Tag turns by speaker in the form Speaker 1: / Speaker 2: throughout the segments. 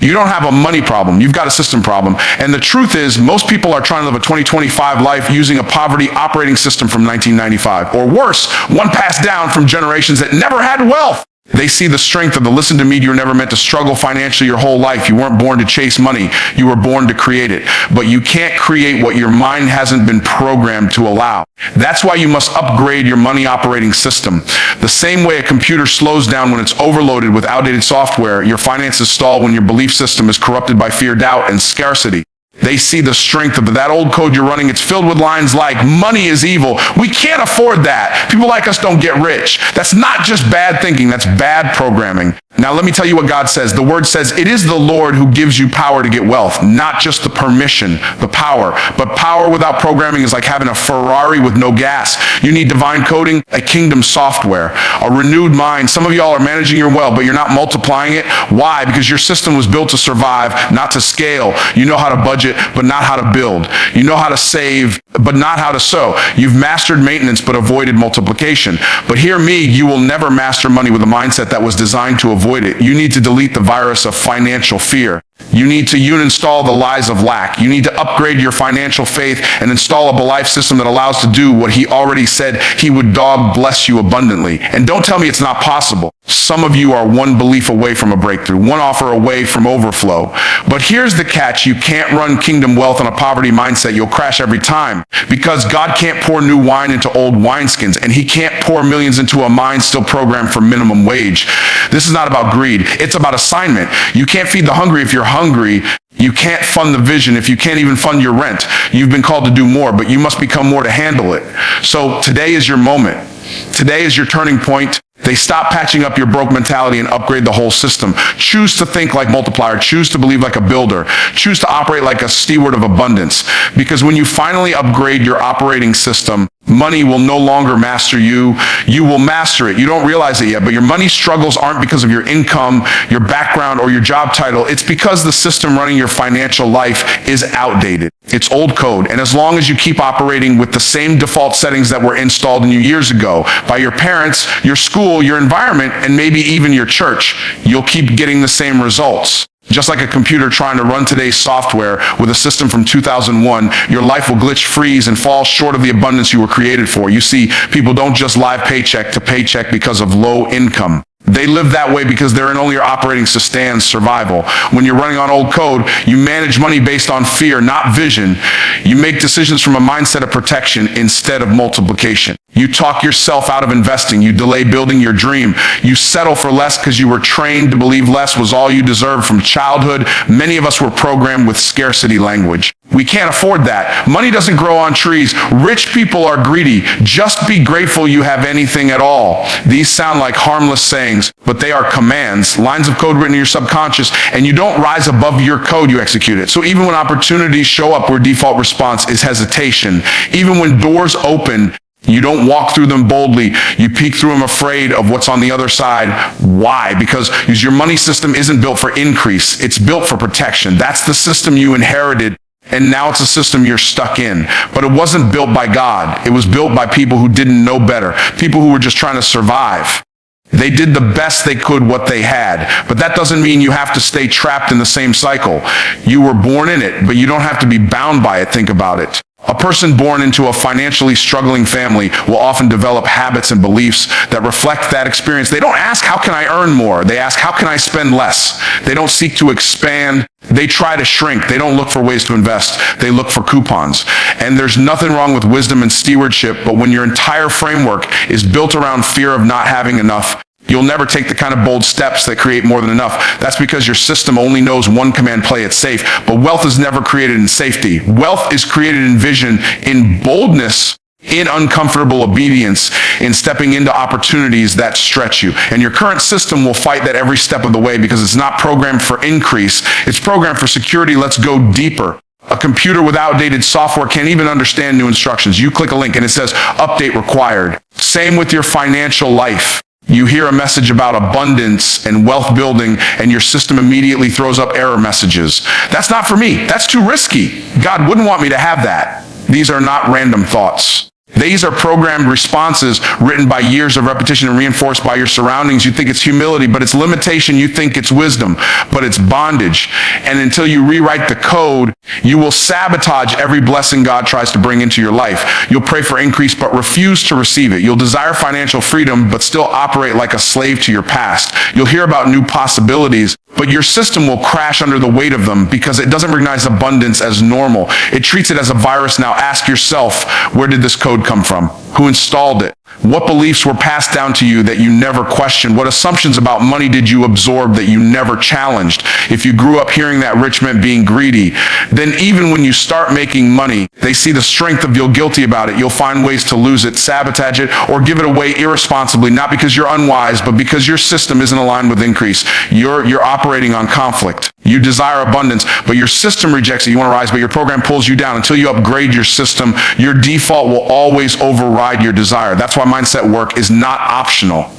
Speaker 1: You don't have a money problem. You've got a system problem. And the truth is, most people are trying to live a 2025 life using a poverty operating system from 1995, or worse, one passed down from generations that never had wealth. They see the strength of the listen to me, you were never meant to struggle financially your whole life. You weren't born to chase money. You were born to create it. But you can't create what your mind hasn't been programmed to allow. That's why you must upgrade your money operating system. The same way a computer slows down when it's overloaded with outdated software, your finances stall when your belief system is corrupted by fear, doubt, and scarcity. They see the strength of that old code you're running. It's filled with lines like, money is evil. We can't afford that. People like us don't get rich. That's not just bad thinking. That's bad programming. Now, let me tell you what God says. The word says, it is the Lord who gives you power to get wealth, not just the permission, the power. But power without programming is like having a Ferrari with no gas. You need divine coding, a kingdom software, a renewed mind. Some of y'all are managing your wealth, but you're not multiplying it. Why? Because your system was built to survive, not to scale. You know how to budget, but not how to build. You know how to save, but not how to sow. You've mastered maintenance, but avoided multiplication. But hear me, you will never master money with a mindset that was designed to avoid it. You need to delete the virus of financial fear. You need to uninstall the lies of lack. You need to upgrade your financial faith and install a belief system that allows to do what he already said he would bless you abundantly. And don't tell me it's not possible. Some of you are one belief away from a breakthrough, one offer away from overflow. But here's the catch. You can't run kingdom wealth on a poverty mindset. You'll crash every time, because God can't pour new wine into old wineskins, and he can't pour millions into a mind still programmed for minimum wage. This is not about greed. It's about assignment. You can't feed the hungry if you're hungry. You can't fund the vision if you can't even fund your rent. You've been called to do more, but you must become more to handle it. So today is your moment. Today is your turning point. They stop patching up your broke mentality and upgrade the whole system. Choose to think like multiplier. Choose to believe like a builder. Choose to operate like a steward of abundance. Because when you finally upgrade your operating system, money will no longer master you. You will master it. You don't realize it yet, but your money struggles aren't because of your income, your background, or your job title. It's because the system running your financial life is outdated. It's old code. And as long as you keep operating with the same default settings that were installed in you years ago by your parents, your school, your environment, and maybe even your church, you'll keep getting the same results. Just like a computer trying to run today's software with a system from 2001, your life will glitch, freeze, and fall short of the abundance you were created for. You see, people don't just live paycheck to paycheck because of low income. They live that way because they're in only operating sustained survival. When you're running on old code, you manage money based on fear, not vision. You make decisions from a mindset of protection instead of multiplication. You talk yourself out of investing. You delay building your dream. You settle for less because you were trained to believe less was all you deserved from childhood. Many of us were programmed with scarcity language. We can't afford that. Money doesn't grow on trees. Rich people are greedy. Just be grateful you have anything at all. These sound like harmless sayings, but they are commands, lines of code written in your subconscious, and you don't rise above your code, you execute it. So even when opportunities show up, your default response is hesitation. Even when doors open, you don't walk through them boldly. You peek through them afraid of what's on the other side. Why? Because your money system isn't built for increase. It's built for protection. That's the system you inherited. And now it's a system you're stuck in. But it wasn't built by God. It was built by people who didn't know better. People who were just trying to survive. They did the best they could what they had. But that doesn't mean you have to stay trapped in the same cycle. You were born in it, but you don't have to be bound by it. Think about it. A person born into a financially struggling family will often develop habits and beliefs that reflect that experience. They don't ask, how can I earn more? They ask, how can I spend less? They don't seek to expand. They try to shrink. They don't look for ways to invest. They look for coupons. And there's nothing wrong with wisdom and stewardship, but when your entire framework is built around fear of not having enough, you'll never take the kind of bold steps that create more than enough. That's because your system only knows one command: play it safe. But wealth is never created in safety. Wealth is created in vision, in boldness, in uncomfortable obedience, in stepping into opportunities that stretch you. And your current system will fight that every step of the way because it's not programmed for increase. It's programmed for security. Let's go deeper. A computer with outdated software can't even understand new instructions. You click a link and it says, update required. Same with your financial life. You hear a message about abundance and wealth building, and your system immediately throws up error messages. That's not for me. That's too risky. God wouldn't want me to have that. These are not random thoughts. These are programmed responses written by years of repetition and reinforced by your surroundings. You think it's humility, but it's limitation. You think it's wisdom, but it's bondage. And until you rewrite the code, you will sabotage every blessing God tries to bring into your life. You'll pray for increase, but refuse to receive it. You'll desire financial freedom, but still operate like a slave to your past. You'll hear about new possibilities, but your system will crash under the weight of them because it doesn't recognize abundance as normal. It treats it as a virus. Now ask yourself, where did this code come from? Who installed it? What beliefs were passed down to you that you never questioned? What assumptions about money did you absorb that you never challenged? If you grew up hearing that rich meant being greedy, then even when you start making money, they see the strength of feel guilty about it. You'll find ways to lose it, sabotage it, or give it away irresponsibly, not because you're unwise, but because your system isn't aligned with increase. You're operating on conflict. You desire abundance, but your system rejects it. You want to rise, but your program pulls you down. Until you upgrade your system, your default will always override your desire. That's why mindset work is not optional.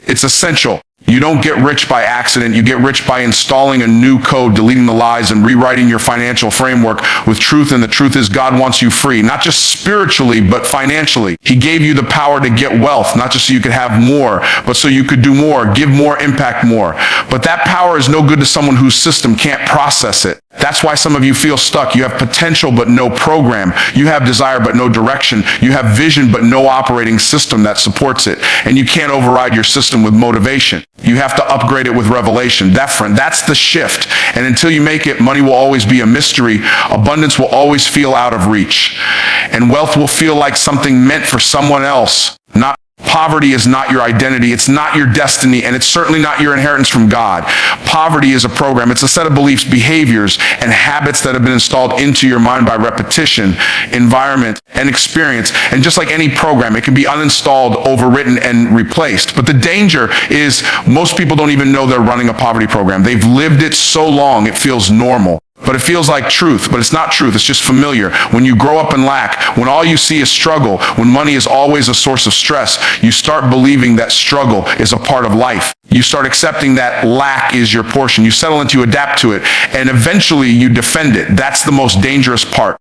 Speaker 1: It's essential. You don't get rich by accident. You get rich by installing a new code, deleting the lies, and rewriting your financial framework with truth. And the truth is God wants you free, not just spiritually, but financially. He gave you the power to get wealth, not just so you could have more, but so you could do more, give more, impact more. But that power is no good to someone whose system can't process it. That's why some of you feel stuck. You have potential, but no program. You have desire, but no direction. You have vision, but no operating system that supports it. And you can't override your system with motivation. You have to upgrade it with revelation. That's the shift. And until you make it, money will always be a mystery. Abundance will always feel out of reach. And wealth will feel like something meant for someone else. Poverty is not your identity. It's not your destiny, and it's certainly not your inheritance from God. Poverty is a program. It's a set of beliefs, behaviors, and habits that have been installed into your mind by repetition, environment, and experience. And just like any program, it can be uninstalled, overwritten, and replaced. But the danger is most people don't even know they're running a poverty program. They've lived it so long, it feels normal. But it feels like truth, but it's not truth. It's just familiar. When you grow up in lack, when all you see is struggle, when money is always a source of stress, you start believing that struggle is a part of life. You start accepting that lack is your portion. You settle into, you adapt to it, and eventually you defend it. That's the most dangerous part.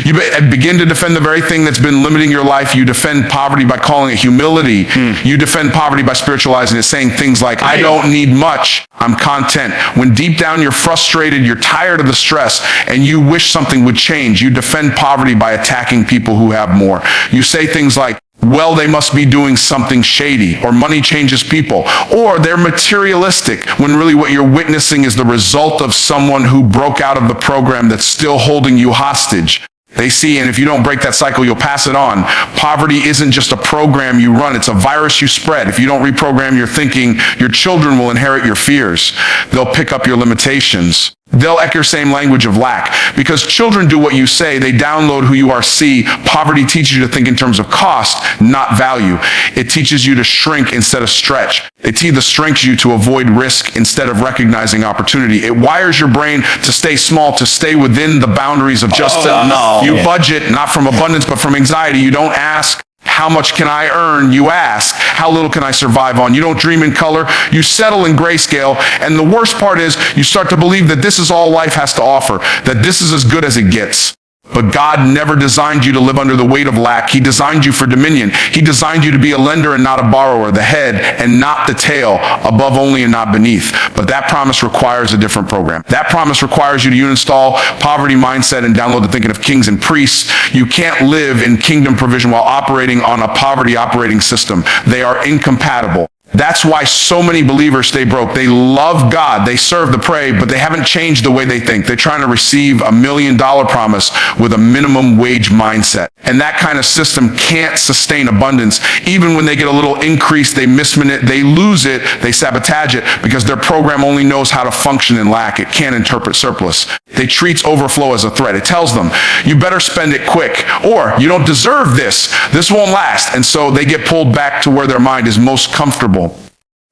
Speaker 1: You begin to defend the very thing that's been limiting your life. You defend poverty by calling it humility. You defend poverty by spiritualizing it, saying things like, I don't need much, I'm content. When deep down you're frustrated, you're tired of the stress, and you wish something would change, you defend poverty by attacking people who have more. You say things like, well, they must be doing something shady, or money changes people, or they're materialistic, when really what you're witnessing is the result of someone who broke out of the program that's still holding you hostage. They see, and if you don't break that cycle, you'll pass it on. Poverty isn't just a program you run, it's a virus you spread. If you don't reprogram your thinking, your children will inherit your fears. They'll pick up your limitations. They'll echo your same language of lack. Because children do what you say, they download who you are. See, poverty teaches you to think in terms of cost, not value. It teaches you to shrink instead of stretch. It either shrinks you to avoid risk instead of recognizing opportunity. It wires your brain to stay small, to stay within the boundaries of just enough. You budget, not from abundance, but from anxiety. You don't ask, how much can I earn? You ask, how little can I survive on? You don't dream in color, you settle in grayscale. And the worst part is, you start to believe that this is all life has to offer, that this is as good as it gets. But God never designed you to live under the weight of lack. He designed you for dominion. He designed you to be a lender and not a borrower, the head and not the tail, above only and not beneath. But that promise requires a different program. That promise requires you to uninstall poverty mindset and download the thinking of kings and priests. You can't live in kingdom provision while operating on a poverty operating system. They are incompatible. That's why so many believers stay broke. They love God, they serve, they pray, but they haven't changed the way they think. They're trying to receive $1 million promise with a minimum wage mindset. And that kind of system can't sustain abundance. Even when they get a little increase, they mismanage it, they lose it, they sabotage it, because their program only knows how to function in lack. It can't interpret surplus. It treats overflow as a threat. It tells them, you better spend it quick, or you don't deserve this. This won't last. And so they get pulled back to where their mind is most comfortable.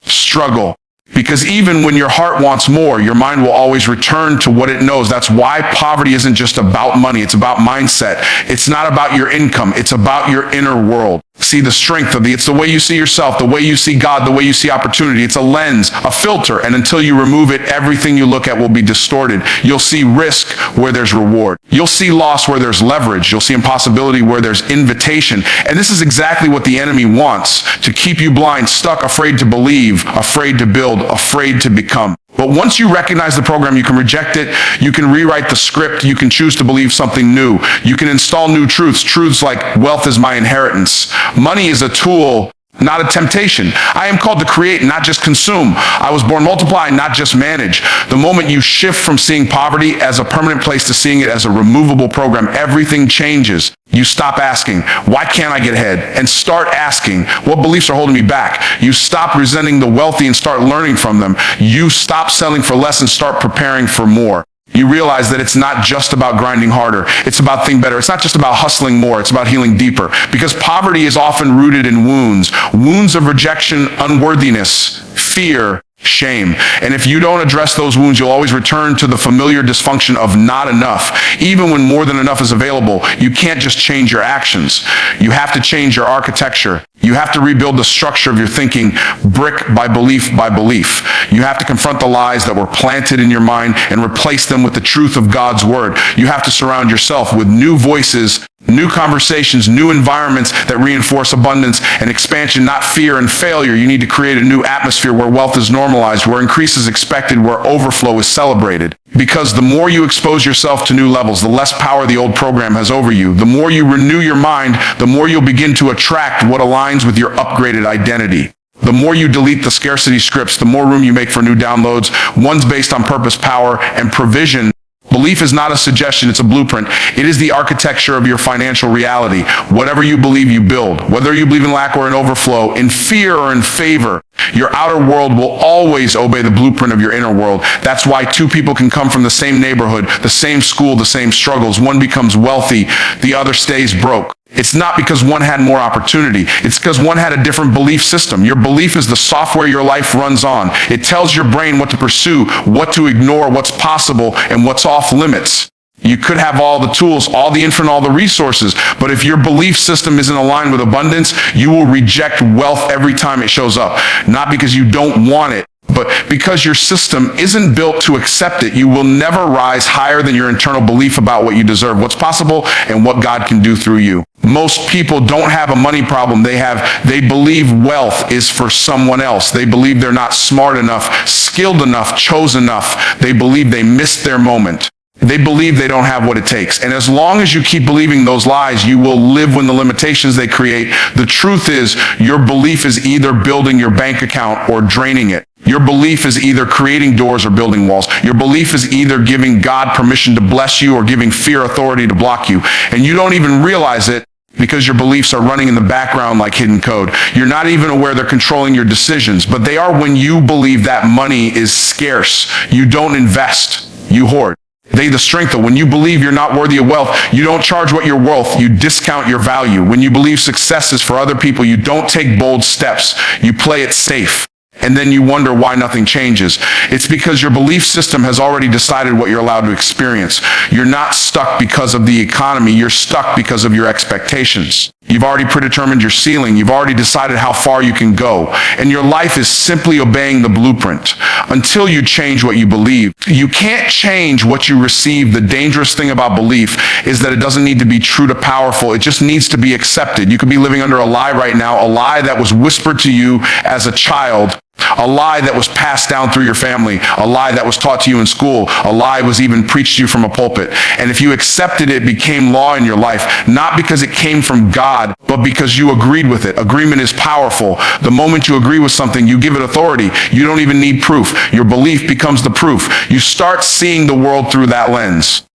Speaker 1: Struggle. Because even when your heart wants more, your mind will always return to what it knows. That's why poverty isn't just about money. It's about mindset. It's not about your income. It's about your inner world. See the strength of it's the way you see yourself, the way you see God, the way you see opportunity. It's a lens, a filter, and until you remove it, everything you look at will be distorted. You'll see risk where there's reward. You'll see loss where there's leverage. You'll see impossibility where there's invitation. And this is exactly what the enemy wants, to keep you blind, stuck, afraid to believe, afraid to build, afraid to become. But once you recognize the program, you can reject it, you can rewrite the script, you can choose to believe something new. You can install new truths like wealth is my inheritance. Money is a tool, not a temptation. I am called to create, not just consume. I was born multiply, not just manage. The moment you shift from seeing poverty as a permanent place to seeing it as a removable program, everything changes. You stop asking, why can't I get ahead? And start asking, what beliefs are holding me back? You stop resenting the wealthy and start learning from them. You stop selling for less and start preparing for more. You realize that it's not just about grinding harder. It's about thinking better. It's not just about hustling more. It's about healing deeper. Because poverty is often rooted in wounds. Wounds of rejection, unworthiness, fear, shame. And if you don't address those wounds, you'll always return to the familiar dysfunction of not enough. Even when more than enough is available, you can't just change your actions. You have to change your architecture. You have to rebuild the structure of your thinking, brick by belief by belief. You have to confront the lies that were planted in your mind and replace them with the truth of God's word. You have to surround yourself with new voices, new conversations, new environments that reinforce abundance and expansion, not fear and failure. You need to create a new atmosphere where wealth is normalized, where increase is expected, where overflow is celebrated. Because the more you expose yourself to new levels, the less power the old program has over you. The more you renew your mind, the more you'll begin to attract what aligns with your upgraded identity. The more you delete the scarcity scripts, the more room you make for new downloads, ones based on purpose, power, and provision. Belief is not a suggestion, it's a blueprint. It is the architecture of your financial reality. Whatever you believe, you build. Whether you believe in lack or in overflow, in fear or in favor, your outer world will always obey the blueprint of your inner world. That's why two people can come from the same neighborhood, the same school, the same struggles. One becomes wealthy, the other stays broke. It's not because one had more opportunity. It's because one had a different belief system. Your belief is the software your life runs on. It tells your brain what to pursue, what to ignore, what's possible, and what's off limits. You could have all the tools, all the info, and all the resources, but if your belief system isn't aligned with abundance, you will reject wealth every time it shows up. Not because you don't want it, but because your system isn't built to accept it. You will never rise higher than your internal belief about what you deserve, what's possible, and what God can do through you. Most people don't have a money problem. They believe wealth is for someone else. They believe they're not smart enough, skilled enough, chosen enough. They believe they missed their moment. They believe they don't have what it takes. And as long as you keep believing those lies, you will live within the limitations they create. The truth is, your belief is either building your bank account or draining it. Your belief is either creating doors or building walls. Your belief is either giving God permission to bless you or giving fear authority to block you. And you don't even realize it because your beliefs are running in the background like hidden code. You're not even aware they're controlling your decisions, but they are when you believe that money is scarce. You don't invest, you hoard. They the strength of when you believe you're not worthy of wealth, you don't charge what you're worth, you discount your value. When you believe success is for other people, you don't take bold steps, you play it safe. And then you wonder why nothing changes. It's because your belief system has already decided what you're allowed to experience. You're not stuck because of the economy, you're stuck because of your expectations. You've already predetermined your ceiling. You've already decided how far you can go. And your life is simply obeying the blueprint until you change what you believe. You can't change what you receive. The dangerous thing about belief is that it doesn't need to be true to powerful. It just needs to be accepted. You could be living under a lie right now, a lie that was whispered to you as a child, a lie that was passed down through your family, a lie that was taught to you in school, a lie was even preached to you from a pulpit. And if you accepted it, it became law in your life, not because it came from God, but because you agreed with it. Agreement is powerful. The moment you agree with something, you give it authority. You don't even need proof. Your belief becomes the proof. You start seeing the world through that lens.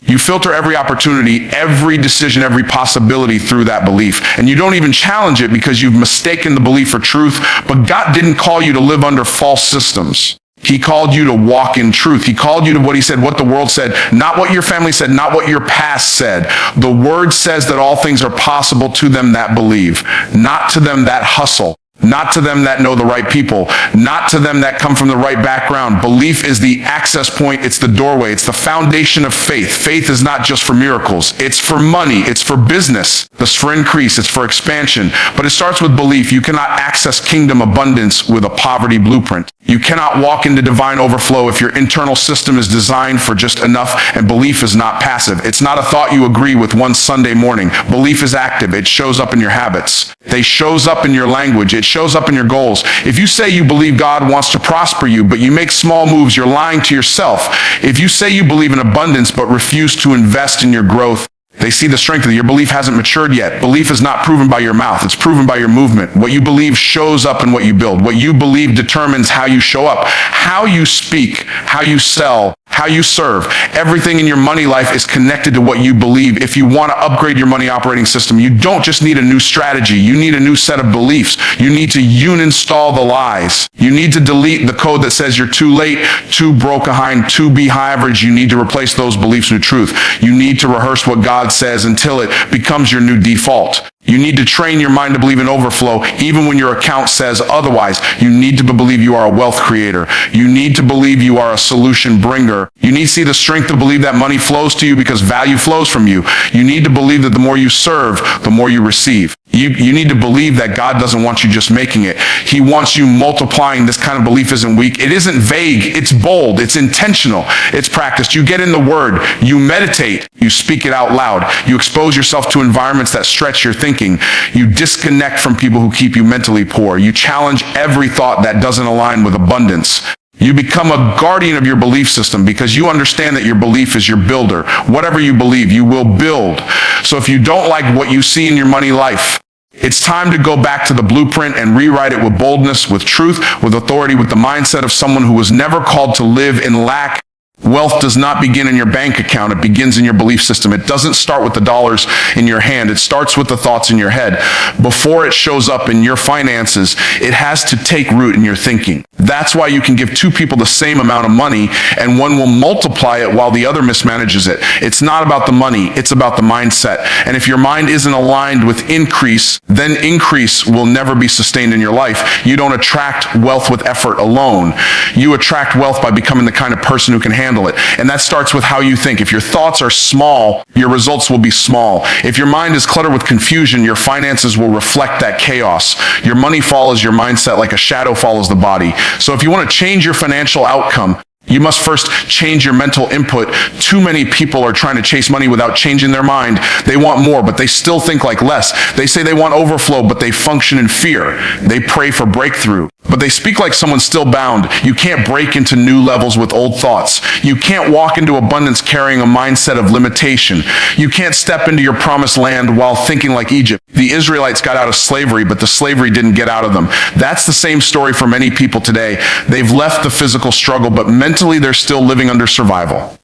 Speaker 1: You filter every opportunity, every decision, every possibility through that belief. And you don't even challenge it because you've mistaken the belief for truth. But God didn't call you to live under false systems. He called you to walk in truth. He called you to what he said, what the world said, not what your family said, not what your past said. The word says that all things are possible to them that believe, not to them that hustle, not to them that know the right people, not to them that come from the right background. Belief is the access point. It's the doorway. It's the foundation of faith. Faith is not just for miracles. It's for money. It's for business. It's for increase. It's for expansion. But it starts with belief. You cannot access kingdom abundance with a poverty blueprint. You cannot walk into divine overflow if your internal system is designed for just enough, and belief is not passive. It's not a thought you agree with one Sunday morning. Belief is active. It shows up in your habits. It shows up in your language. It shows up in your goals. If you say you believe God wants to prosper you, but you make small moves, you're lying to yourself. If you say you believe in abundance, but refuse to invest in your growth, they see the strength of it. Your belief hasn't matured yet. Belief is not proven by your mouth. It's proven by your movement. What you believe shows up in what you build. What you believe determines how you show up, how you speak, how you sell, how you serve. Everything in your money life is connected to what you believe. If you want to upgrade your money operating system, you don't just need a new strategy. You need a new set of beliefs. You need to uninstall the lies. You need to delete the code that says you're too late, too broke behind, too behind average. You need to replace those beliefs with truth. You need to rehearse what God says until it becomes your new default. You need to train your mind to believe in overflow, even when your account says otherwise. You need to believe you are a wealth creator. You need to believe you are a solution bringer. You need to see the strength to believe that money flows to you because value flows from you. You need to believe that the more you serve, the more you receive. You need to believe that God doesn't want you just making it. He wants you multiplying. This kind of belief isn't weak. It isn't vague. It's bold. It's intentional. It's practiced. You get in the Word. You meditate. You speak it out loud. You expose yourself to environments that stretch your thinking. You disconnect from people who keep you mentally poor. You challenge every thought that doesn't align with abundance. You become a guardian of your belief system because you understand that your belief is your builder. Whatever you believe, you will build. So if you don't like what you see in your money life, it's time to go back to the blueprint and rewrite it with boldness, with truth, with authority, with the mindset of someone who was never called to live in lack. Wealth does not begin in your bank account. It begins in your belief system. It doesn't start with the dollars in your hand. It starts with the thoughts in your head. Before it shows up in your finances, it has to take root in your thinking. That's why you can give two people the same amount of money and one will multiply it while the other mismanages it. It's not about the money. It's about the mindset. And if your mind isn't aligned with increase, then increase will never be sustained in your life. You don't attract wealth with effort alone. You attract wealth by becoming the kind of person who can handle it. And that starts with how you think. If your thoughts are small, your results will be small. If your mind is cluttered with confusion, your finances will reflect that chaos. Your money follows your mindset like a shadow follows the body. So if you want to change your financial outcome, you must first change your mental input. Too many people are trying to chase money without changing their mind. They want more, but they still think like less. They say they want overflow, but they function in fear. They pray for breakthrough, but they speak like someone still bound. You can't break into new levels with old thoughts. You can't walk into abundance carrying a mindset of limitation. You can't step into your promised land while thinking like Egypt. The Israelites got out of slavery, but the slavery didn't get out of them. That's the same story for many people today. They've left the physical struggle, but mentally they're still living under survival.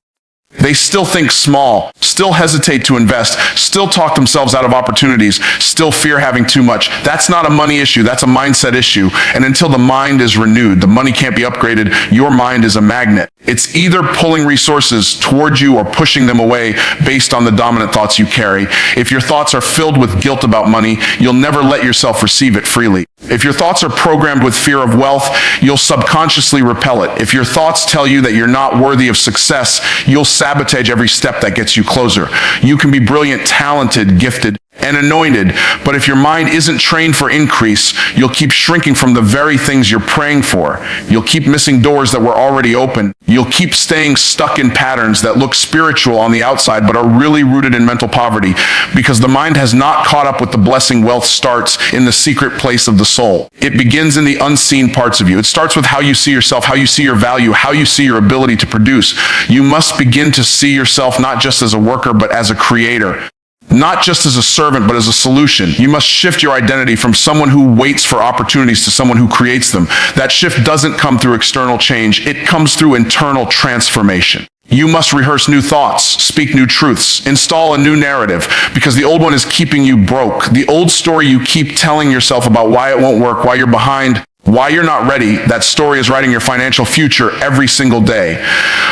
Speaker 1: They still think small, still hesitate to invest, still talk themselves out of opportunities, still fear having too much. That's not a money issue, that's a mindset issue. And until the mind is renewed, the money can't be upgraded. Your mind is a magnet. It's either pulling resources towards you or pushing them away based on the dominant thoughts you carry. If your thoughts are filled with guilt about money, you'll never let yourself receive it freely. If your thoughts are programmed with fear of wealth, you'll subconsciously repel it. If your thoughts tell you that you're not worthy of success, you'll sabotage every step that gets you closer. You can be brilliant, talented, gifted, and anointed, but if your mind isn't trained for increase, you'll keep shrinking from the very things you're praying for. You'll keep missing doors that were already open. You'll keep staying stuck in patterns that look spiritual on the outside but are really rooted in mental poverty because the mind has not caught up with the blessing. Wealth starts in the secret place of the soul. It begins in the unseen parts of you. It starts with how you see yourself, how you see your value, how you see your ability to produce. You must begin to see yourself not just as a worker but as a creator. Not just as a servant, but as a solution. You must shift your identity from someone who waits for opportunities to someone who creates them. That shift doesn't come through external change. It comes through internal transformation. You must rehearse new thoughts, speak new truths, install a new narrative, because the old one is keeping you broke. The old story you keep telling yourself about why it won't work, why you're behind, Why you're not ready, that story is writing your financial future every single day.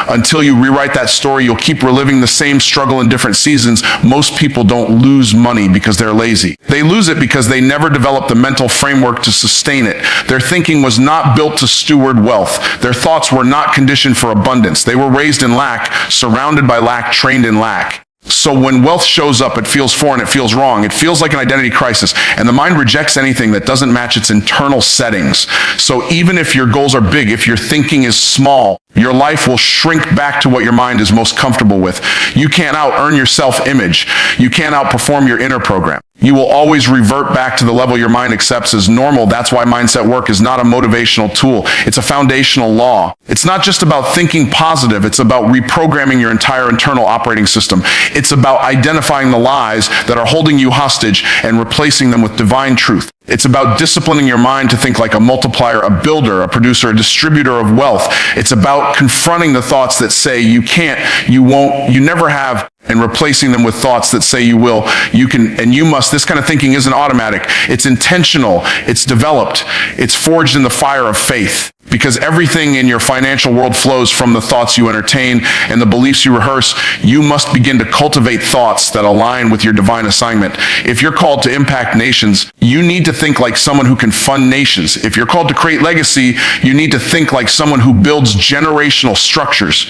Speaker 1: Until you rewrite that story, you'll keep reliving the same struggle in different seasons. Most people don't lose money because they're lazy. They lose it because they never developed the mental framework to sustain it. Their thinking was not built to steward wealth. Their thoughts were not conditioned for abundance. They were raised in lack, surrounded by lack, trained in lack. So when wealth shows up, it feels foreign, it feels wrong, it feels like an identity crisis, and the mind rejects anything that doesn't match its internal settings. So even if your goals are big, if your thinking is small, your life will shrink back to what your mind is most comfortable with. You can't out-earn your self-image. You can't outperform your inner program. You will always revert back to the level your mind accepts as normal. That's why mindset work is not a motivational tool. It's a foundational law. It's not just about thinking positive. It's about reprogramming your entire internal operating system. It's about identifying the lies that are holding you hostage and replacing them with divine truth. It's about disciplining your mind to think like a multiplier, a builder, a producer, a distributor of wealth. It's about confronting the thoughts that say you can't, you won't, you never have, and replacing them with thoughts that say you will, you can, and you must. This kind of thinking isn't automatic. It's intentional. It's developed. It's forged in the fire of faith. Because everything in your financial world flows from the thoughts you entertain and the beliefs you rehearse. You must begin to cultivate thoughts that align with your divine assignment. If you're called to impact nations, you need to think like someone who can fund nations. If you're called to create legacy, you need to think like someone who builds generational structures.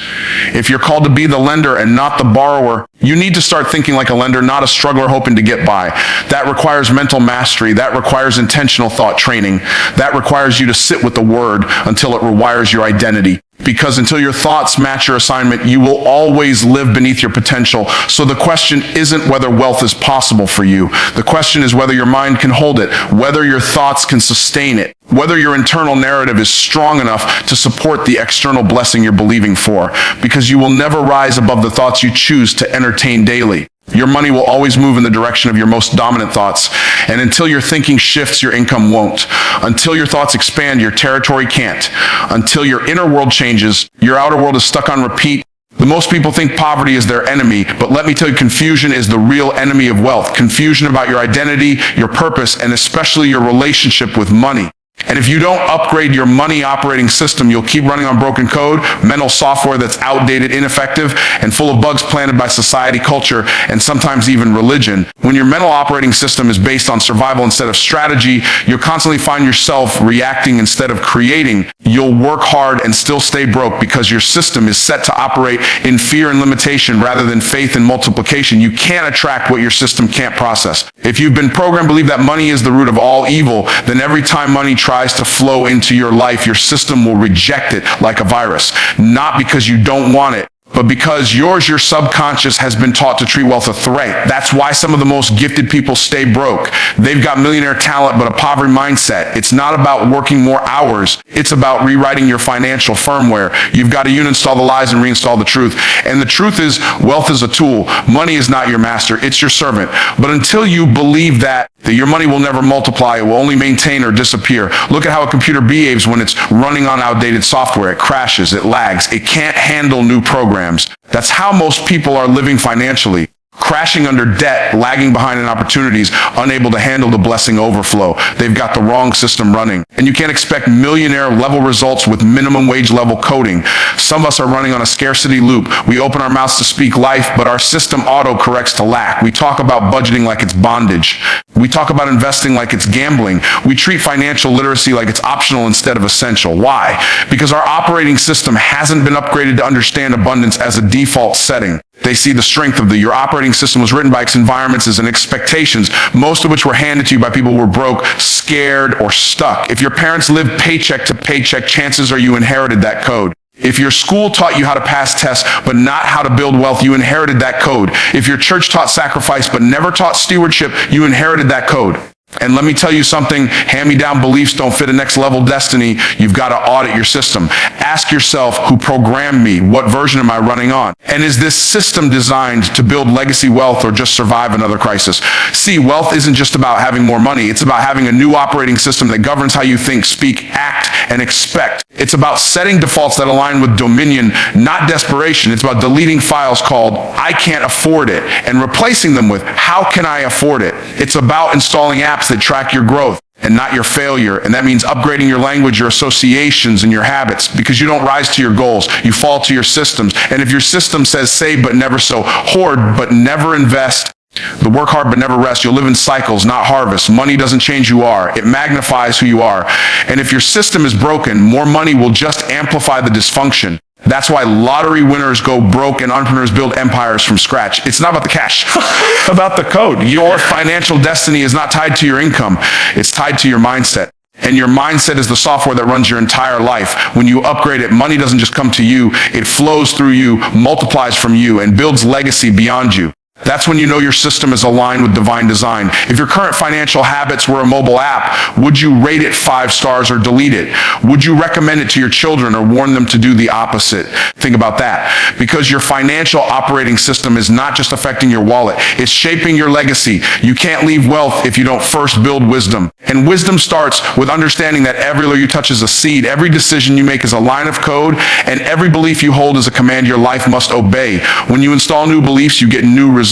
Speaker 1: If you're called to be the lender and not the borrower, you need to start thinking like a lender, not a struggler hoping to get by. That requires mental mastery. That requires intentional thought training. That requires you to sit with the word until it rewires your identity. Because until your thoughts match your assignment, you will always live beneath your potential. So the question isn't whether wealth is possible for you. The question is whether your mind can hold it, whether your thoughts can sustain it, whether your internal narrative is strong enough to support the external blessing you're believing for. Because you will never rise above the thoughts you choose to entertain daily. Your money will always move in the direction of your most dominant thoughts. And until your thinking shifts, your income won't. Until your thoughts expand, your territory can't. Until your inner world changes, your outer world is stuck on repeat. The most people think poverty is their enemy, but let me tell you, confusion is the real enemy of wealth. Confusion about your identity, your purpose, and especially your relationship with money. And if you don't upgrade your money operating system, you'll keep running on broken code, mental software that's outdated, ineffective, and full of bugs planted by society, culture, and sometimes even religion. When your mental operating system is based on survival instead of strategy, you'll constantly find yourself reacting instead of creating. You'll work hard and still stay broke because your system is set to operate in fear and limitation rather than faith and multiplication. You can't attract what your system can't process. If you've been programmed to believe that money is the root of all evil, then every time money tries to flow into your life, your system will reject it like a virus. Not because you don't want it, but because your subconscious has been taught to treat wealth a threat. That's why some of the most gifted people stay broke. They've got millionaire talent, but a poverty mindset. It's not about working more hours. It's about rewriting your financial firmware. You've got to uninstall the lies and reinstall the truth. And the truth is, wealth is a tool. Money is not your master. It's your servant. But until you believe that your money will never multiply, it will only maintain or disappear. Look at how a computer behaves when it's running on outdated software. It crashes, it lags, it can't handle new programs. That's how most people are living financially. Crashing under debt, lagging behind in opportunities, unable to handle the blessing overflow. They've got the wrong system running. And you can't expect millionaire level results with minimum wage level coding. Some of us are running on a scarcity loop. We open our mouths to speak life, but our system auto-corrects to lack. We talk about budgeting like it's bondage. We talk about investing like it's gambling. We treat financial literacy like it's optional instead of essential. Why? Because our operating system hasn't been upgraded to understand abundance as a default setting. They see the strength of your operating system was written by its environments and expectations, most of which were handed to you by people who were broke, scared, or stuck. If your parents lived paycheck to paycheck, chances are you inherited that code. If your school taught you how to pass tests, but not how to build wealth, you inherited that code. If your church taught sacrifice, but never taught stewardship, you inherited that code. And let me tell you something, hand-me-down beliefs don't fit a next-level destiny. You've got to audit your system. Ask yourself, who programmed me? What version am I running on? And is this system designed to build legacy wealth or just survive another crisis? See, wealth isn't just about having more money. It's about having a new operating system that governs how you think, speak, act, and expect. It's about setting defaults that align with dominion, not desperation. It's about deleting files called, I can't afford it, and replacing them with, how can I afford it? It's about installing apps that track your growth. and not your failure. And that means upgrading your language, your associations, and your habits, because you don't rise to your goals. You fall to your systems. And if your system says save but never sow, hoard but never invest, the work hard but never rest, you'll live in cycles, not harvest. Money doesn't change who you are. It magnifies who you are. And if your system is broken, more money will just amplify the dysfunction. That's why lottery winners go broke and entrepreneurs build empires from scratch. It's not about the cash, about the code. Your financial destiny is not tied to your income. It's tied to your mindset. And your mindset is the software that runs your entire life. When you upgrade it, money doesn't just come to you. It flows through you, multiplies from you, and builds legacy beyond you. That's when you know your system is aligned with divine design. If your current financial habits were a mobile app, would you rate it 5 stars or delete it? Would you recommend it to your children or warn them to do the opposite? Think about that. Because your financial operating system is not just affecting your wallet, it's shaping your legacy. You can't leave wealth if you don't first build wisdom. And wisdom starts with understanding that every layer you touch is a seed, every decision you make is a line of code, and every belief you hold is a command your life must obey. When you install new beliefs, you get new results.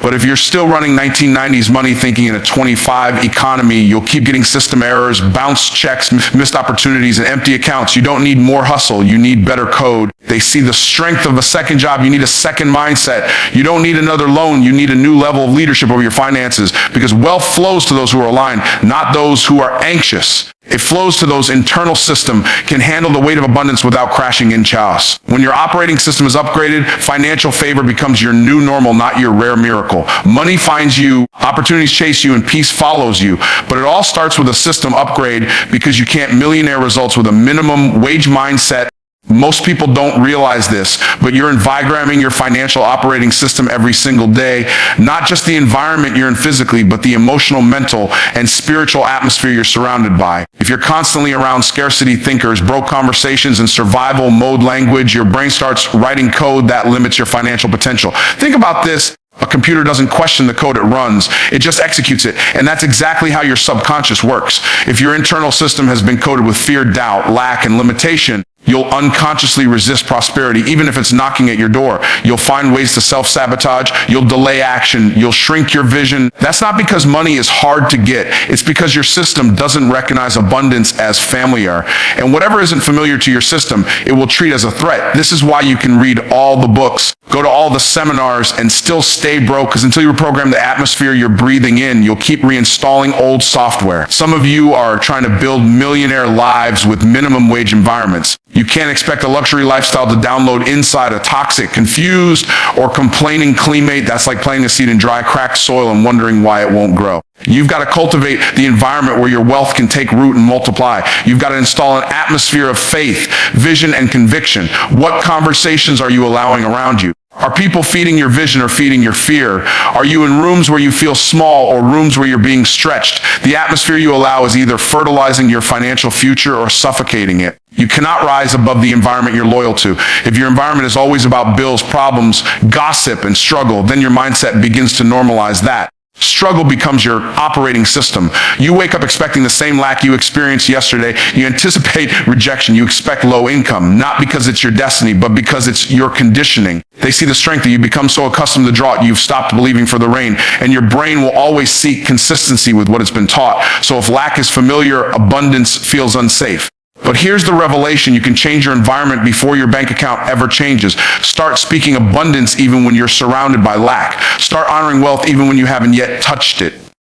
Speaker 1: But if you're still running 1990s money thinking in a 25 economy, you'll keep getting system errors, bounce checks, missed opportunities, and empty accounts. You don't need more hustle. You need better code. They see the strength of a second job. You need a second mindset. You don't need another loan. You need a new level of leadership over your finances, because wealth flows to those who are aligned, not those who are anxious. It flows to those internal system can handle the weight of abundance without crashing in chaos. When your operating system is upgraded, financial favor becomes your new normal, not your rare miracle. Money finds you, opportunities chase you, and peace follows you. But it all starts with a system upgrade, because you can't millionaire results with a minimum wage mindset. Most people don't realize this, but you're envigramming your financial operating system every single day, not just the environment you're in physically, but the emotional, mental, and spiritual atmosphere you're surrounded by. If you're constantly around scarcity thinkers, broke conversations, and survival mode language, your brain starts writing code that limits your financial potential. Think about this. A computer doesn't question the code it runs, it just executes it. And that's exactly how your subconscious works. If your internal system has been coded with fear, doubt, lack, and limitation, you'll unconsciously resist prosperity, even if it's knocking at your door. You'll find ways to self-sabotage. You'll delay action. You'll shrink your vision. That's not because money is hard to get. It's because your system doesn't recognize abundance as familiar. And whatever isn't familiar to your system, it will treat as a threat. This is why you can read all the books, go to all the seminars, and still stay broke, because until you reprogram the atmosphere you're breathing in, you'll keep reinstalling old software. Some of you are trying to build millionaire lives with minimum wage environments. You can't expect a luxury lifestyle to download inside a toxic, confused, or complaining cleanmate. That's like planting a seed in dry, cracked soil and wondering why it won't grow. You've got to cultivate the environment where your wealth can take root and multiply. You've got to install an atmosphere of faith, vision, and conviction. What conversations are you allowing around you? Are people feeding your vision or feeding your fear? Are you in rooms where you feel small or rooms where you're being stretched? The atmosphere you allow is either fertilizing your financial future or suffocating it. You cannot rise above the environment you're loyal to. If your environment is always about bills, problems, gossip, and struggle, then your mindset begins to normalize that. Struggle becomes your operating system. You wake up expecting the same lack you experienced yesterday. You anticipate rejection. You expect low income, not because it's your destiny, but because it's your conditioning. They see the strength that you become so accustomed to drought, you've stopped believing for the rain, and your brain will always seek consistency with what it's been taught. So if lack is familiar, abundance feels unsafe. But here's the revelation: you can change your environment before your bank account ever changes. Start speaking abundance even when you're surrounded by lack. Start honoring wealth even when you haven't yet touched it.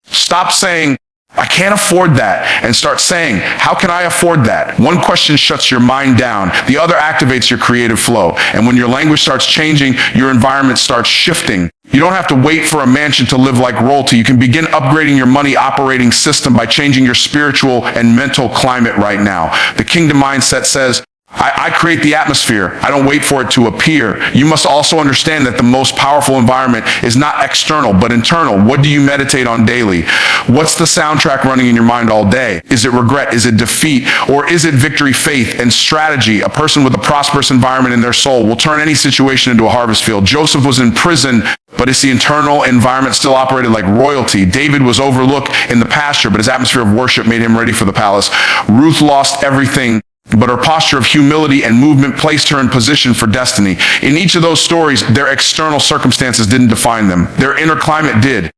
Speaker 1: Stop saying, I can't afford that, and start saying, how can I afford that? One question shuts your mind down. The other activates your creative flow. And when your language starts changing, your environment starts shifting. You don't have to wait for a mansion to live like royalty. You can begin upgrading your money operating system by changing your spiritual and mental climate right now. The kingdom mindset says, I create the atmosphere. I don't wait for it to appear. You must also understand that the most powerful environment is not external, but internal. What do you meditate on daily? What's the soundtrack running in your mind all day? Is it regret? Is it defeat? Or is it victory, faith, and strategy? A person with a prosperous environment in their soul will turn any situation into a harvest field. Joseph was in prison, but it's the internal environment still operated like royalty. David was overlooked in the pasture, but his atmosphere of worship made him ready for the palace. Ruth lost everything, but her posture of humility and movement placed her in position for destiny. In each of those stories, their external circumstances didn't define them. Their inner climate did.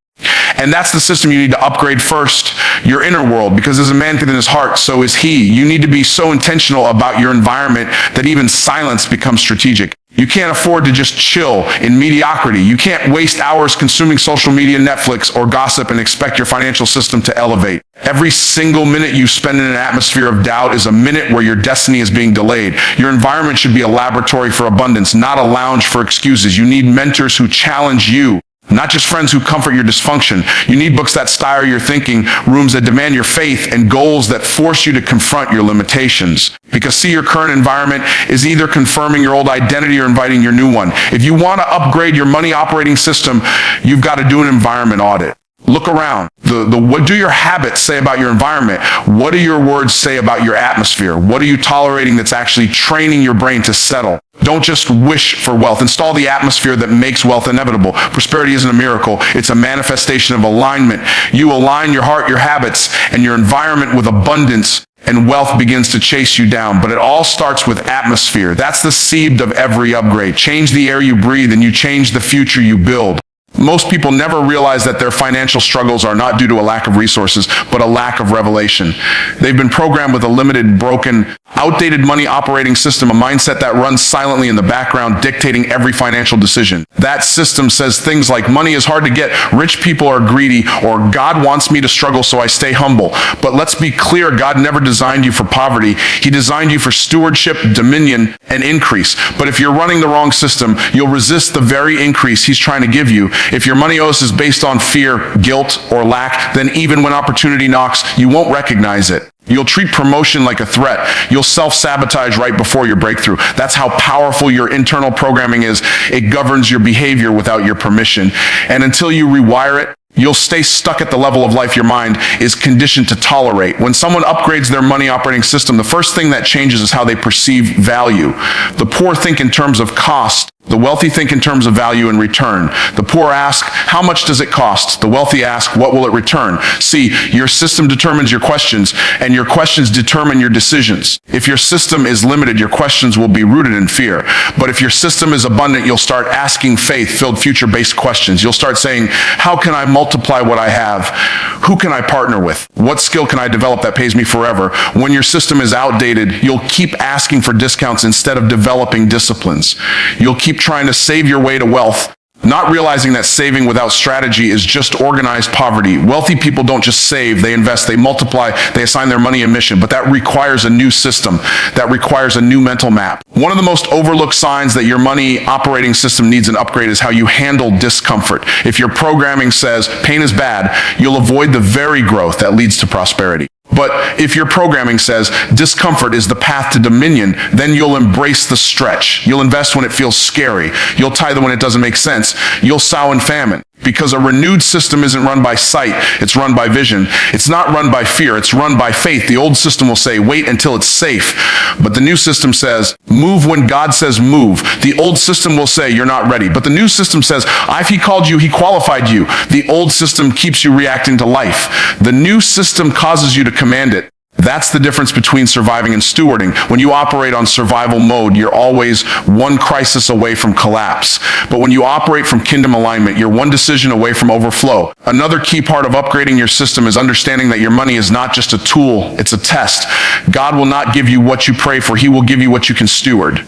Speaker 1: And that's the system you need to upgrade first, your inner world, because as a man within his heart, so is he. You need to be so intentional about your environment that even silence becomes strategic. You can't afford to just chill in mediocrity. You can't waste hours consuming social media, Netflix, or gossip and expect your financial system to elevate. Every single minute you spend in an atmosphere of doubt is a minute where your destiny is being delayed. Your environment should be a laboratory for abundance, not a lounge for excuses. You need mentors who challenge you, not just friends who comfort your dysfunction. You need books that style your thinking, rooms that demand your faith, and goals that force you to confront your limitations. Because see, your current environment is either confirming your old identity or inviting your new one. If you want to upgrade your money operating system, you've got to do an environment audit. Look around. What do your habits say about your environment? What do your words say about your atmosphere? What are you tolerating that's actually training your brain to settle? Don't just wish for wealth. Install the atmosphere that makes wealth inevitable. Prosperity isn't a miracle. It's a manifestation of alignment. You align your heart, your habits, and your environment with abundance, and wealth begins to chase you down. But it all starts with atmosphere. That's the seed of every upgrade. Change the air you breathe, and you change the future you build. Most people never realize that their financial struggles are not due to a lack of resources, but a lack of revelation. They've been programmed with a limited, broken, outdated money operating system, a mindset that runs silently in the background, dictating every financial decision. That system says things like, money is hard to get, rich people are greedy, or God wants me to struggle so I stay humble. But let's be clear, God never designed you for poverty. He designed you for stewardship, dominion, and increase. But if you're running the wrong system, you'll resist the very increase He's trying to give you. If your money oath is based on fear, guilt, or lack, then even when opportunity knocks, you won't recognize it. You'll treat promotion like a threat. You'll self-sabotage right before your breakthrough. That's how powerful your internal programming is. It governs your behavior without your permission. And until you rewire it, you'll stay stuck at the level of life your mind is conditioned to tolerate. When someone upgrades their money operating system, the first thing that changes is how they perceive value. The poor think in terms of cost. The wealthy think in terms of value and return. The poor ask, how much does it cost? The wealthy ask, what will it return? See, your system determines your questions, and your questions determine your decisions. If your system is limited, your questions will be rooted in fear. But if your system is abundant, you'll start asking faith-filled future-based questions. You'll start saying, how can I multiply what I have? Who can I partner with? What skill can I develop that pays me forever? When your system is outdated, you'll keep asking for discounts instead of developing disciplines. You'll keep trying to save your way to wealth, not realizing that saving without strategy is just organized poverty. Wealthy people don't just save, they invest, they multiply, they assign their money a mission, but that requires a new system. That requires a new mental map. One of the most overlooked signs that your money operating system needs an upgrade is how you handle discomfort. If your programming says pain is bad, you'll avoid the very growth that leads to prosperity. But if your programming says discomfort is the path to dominion, then you'll embrace the stretch. You'll invest when it feels scary. You'll tithe when it doesn't make sense. You'll sow in famine. Because a renewed system isn't run by sight, it's run by vision. It's not run by fear, it's run by faith. The old system will say, wait until it's safe. But the new system says, move when God says move. The old system will say, you're not ready. But the new system says, if He called you, He qualified you. The old system keeps you reacting to life. The new system causes you to command it. That's the difference between surviving and stewarding. When you operate on survival mode, you're always one crisis away from collapse. But when you operate from kingdom alignment, you're one decision away from overflow. Another key part of upgrading your system is understanding that your money is not just a tool, it's a test. God will not give you what you pray for, He will give you what you can steward.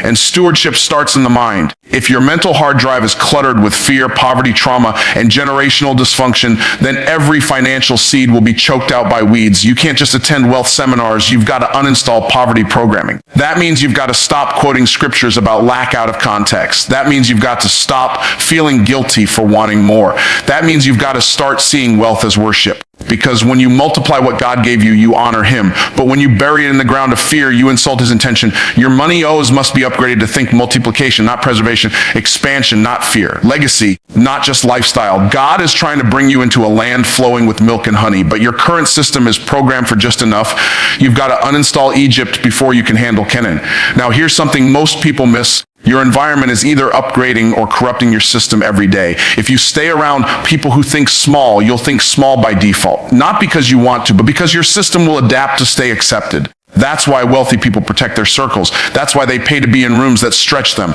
Speaker 1: And stewardship starts in the mind. If your mental hard drive is cluttered with fear, poverty, trauma, and generational dysfunction, then every financial seed will be choked out by weeds. You can't just attend wealth seminars. You've got to uninstall poverty programming. That means you've got to stop quoting scriptures about lack out of context. That means you've got to stop feeling guilty for wanting more. That means you've got to start seeing wealth as worship. Because when you multiply what God gave you, you honor Him. But when you bury it in the ground of fear, you insult His intention. Your money owes must be upgraded to think multiplication, not preservation, expansion, not fear, legacy, not just lifestyle. God is trying to bring you into a land flowing with milk and honey, but your current system is programmed for just enough. You've got to uninstall Egypt before you can handle Canaan. Now, here's something most people miss. Your environment is either upgrading or corrupting your system every day. If you stay around people who think small, you'll think small by default. Not because you want to, but because your system will adapt to stay accepted. That's why wealthy people protect their circles. That's why they pay to be in rooms that stretch them.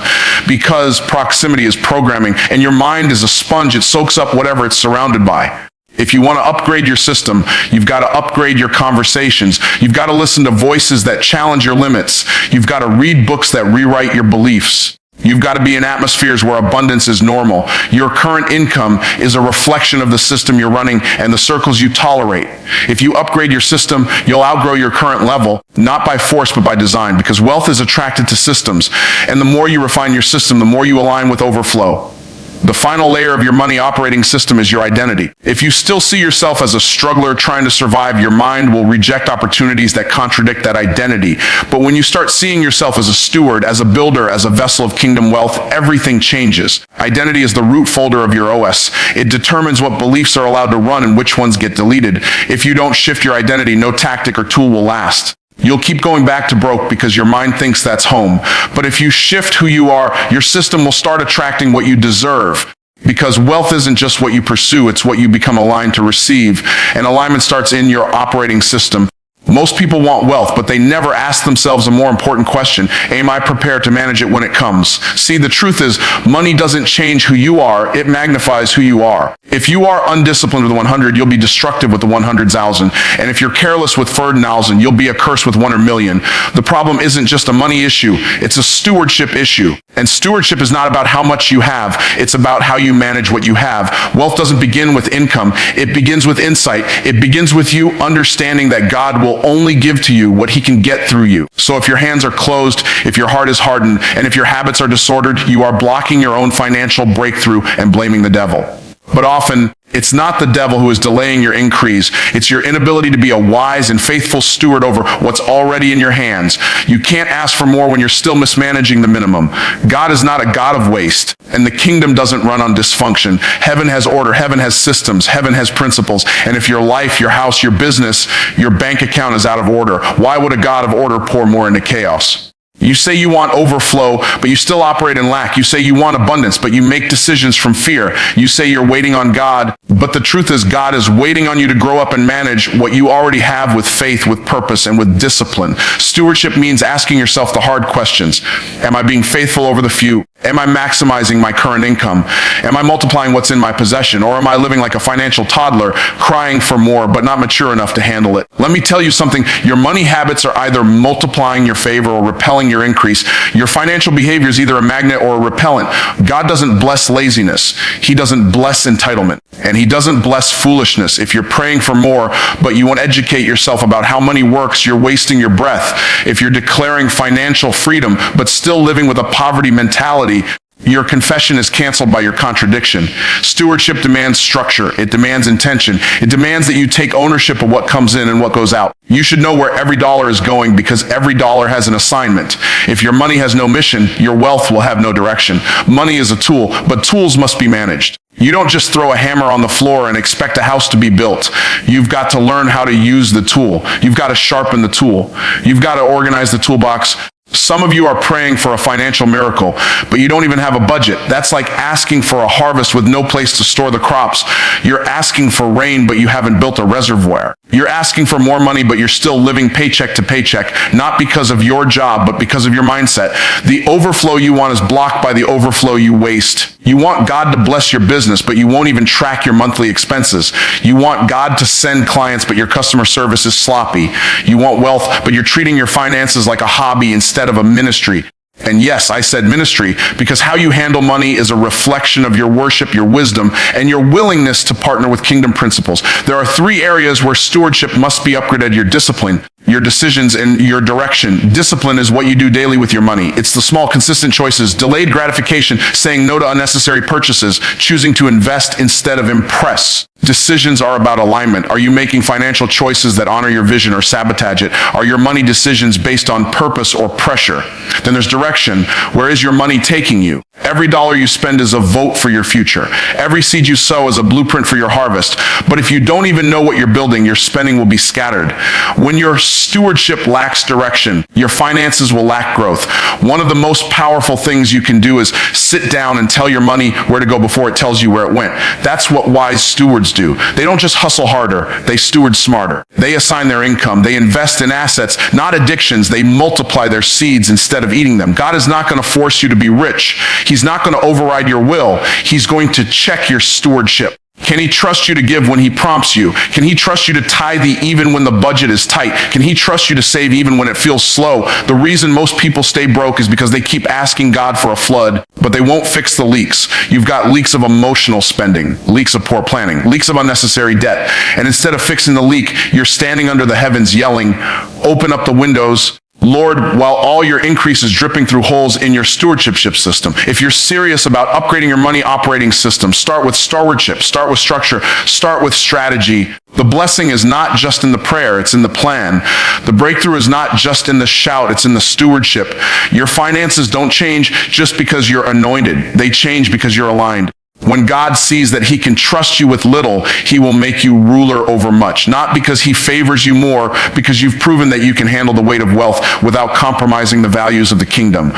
Speaker 1: Because proximity is programming, and your mind is a sponge. It soaks up whatever it's surrounded by. If you want to upgrade your system, you've got to upgrade your conversations. You've got to listen to voices that challenge your limits. You've got to read books that rewrite your beliefs. You've got to be in atmospheres where abundance is normal. Your current income is a reflection of the system you're running and the circles you tolerate. If you upgrade your system, you'll outgrow your current level, not by force, but by design, because wealth is attracted to systems. And the more you refine your system, the more you align with overflow. The final layer of your money operating system is your identity. If you still see yourself as a struggler trying to survive, your mind will reject opportunities that contradict that identity. But when you start seeing yourself as a steward, as a builder, as a vessel of kingdom wealth, everything changes. Identity is the root folder of your OS. It determines what beliefs are allowed to run and which ones get deleted. If you don't shift your identity, no tactic or tool will last. You'll keep going back to broke because your mind thinks that's home. But if you shift who you are, your system will start attracting what you deserve. Because wealth isn't just what you pursue, it's what you become aligned to receive. And alignment starts in your operating system. Most people want wealth, but they never ask themselves a more important question. Am I prepared to manage it when it comes? See, the truth is, money doesn't change who you are, it magnifies who you are. If you are undisciplined with 100, you'll be destructive with the 100,000. And if you're careless with 40,000, you'll be a curse with 1 million. The problem isn't just a money issue, it's a stewardship issue. And stewardship is not about how much you have, it's about how you manage what you have. Wealth doesn't begin with income, it begins with insight. It begins with you understanding that God will only give to you what he can get through you. So if your hands are closed, if your heart is hardened, and if your habits are disordered, you are blocking your own financial breakthrough and blaming the devil. But often, it's not the devil who is delaying your increase. It's your inability to be a wise and faithful steward over what's already in your hands. You can't ask for more when you're still mismanaging the minimum. God is not a God of waste, and the kingdom doesn't run on dysfunction. Heaven has order, heaven has systems, heaven has principles. And if your life, your house, your business, your bank account is out of order, why would a God of order pour more into chaos? You say you want overflow, but you still operate in lack. You say you want abundance, but you make decisions from fear. You say you're waiting on God, but the truth is God is waiting on you to grow up and manage what you already have with faith, with purpose, and with discipline. Stewardship means asking yourself the hard questions. Am I being faithful over the few? Am I maximizing my current income? Am I multiplying what's in my possession? Or am I living like a financial toddler, crying for more, but not mature enough to handle it? Let me tell you something. Your money habits are either multiplying your favor or repelling your increase. Your financial behavior is either a magnet or a repellent. God doesn't bless laziness. He doesn't bless entitlement. And he doesn't bless foolishness. If you're praying for more, but you won't educate yourself about how money works, you're wasting your breath. If you're declaring financial freedom, but still living with a poverty mentality, your confession is canceled by your contradiction. Stewardship demands structure. It demands intention. It demands that you take ownership of what comes in and what goes out. You should know where every dollar is going because every dollar has an assignment. If your money has no mission, your wealth will have no direction. Money is a tool, but tools must be managed. You don't just throw a hammer on the floor and expect a house to be built. You've got to learn how to use the tool. You've got to sharpen the tool. You've got to organize the toolbox. Some of you are praying for a financial miracle, but you don't even have a budget. That's like asking for a harvest with no place to store the crops. You're asking for rain, but you haven't built a reservoir. You're asking for more money, but you're still living paycheck to paycheck, not because of your job, but because of your mindset. The overflow you want is blocked by the overflow you waste. You want God to bless your business, but you won't even track your monthly expenses. You want God to send clients, but your customer service is sloppy. You want wealth, but you're treating your finances like a hobby instead of a ministry. And yes, I said ministry because how you handle money is a reflection of your worship, your wisdom, and your willingness to partner with kingdom principles. There are 3 areas where stewardship must be upgraded: your discipline, your decisions, and your direction. Discipline is what you do daily with your money. It's the small, consistent choices, delayed gratification, saying no to unnecessary purchases, choosing to invest instead of impress. Decisions are about alignment. Are you making financial choices that honor your vision or sabotage it? Are your money decisions based on purpose or pressure? Then there's direction. Where is your money taking you? Every dollar you spend is a vote for your future. Every seed you sow is a blueprint for your harvest. But if you don't even know what you're building, your spending will be scattered. When your stewardship lacks direction, your finances will lack growth. One of the most powerful things you can do is sit down and tell your money where to go before it tells you where it went. That's what wise stewards do. They don't just hustle harder, they steward smarter. They assign their income, they invest in assets, not addictions. They multiply their seeds instead of eating them. God is not going to force you to be rich. He's not going to override your will. He's going to check your stewardship. Can he trust you to give when he prompts you? Can he trust you to tithe even when the budget is tight? Can he trust you to save even when it feels slow? The reason most people stay broke is because they keep asking God for a flood, but they won't fix the leaks. You've got leaks of emotional spending, leaks of poor planning, leaks of unnecessary debt. And instead of fixing the leak, you're standing under the heavens yelling, "Open up the windows, Lord," while all your increase is dripping through holes in your stewardship system. If you're serious about upgrading your money operating system, start with stewardship, start with structure, start with strategy. The blessing is not just in the prayer, it's in the plan. The breakthrough is not just in the shout, it's in the stewardship. Your finances don't change just because you're anointed. They change because you're aligned. When God sees that he can trust you with little, he will make you ruler over much. Not because he favors you more, because you've proven that you can handle the weight of wealth without compromising the values of the kingdom.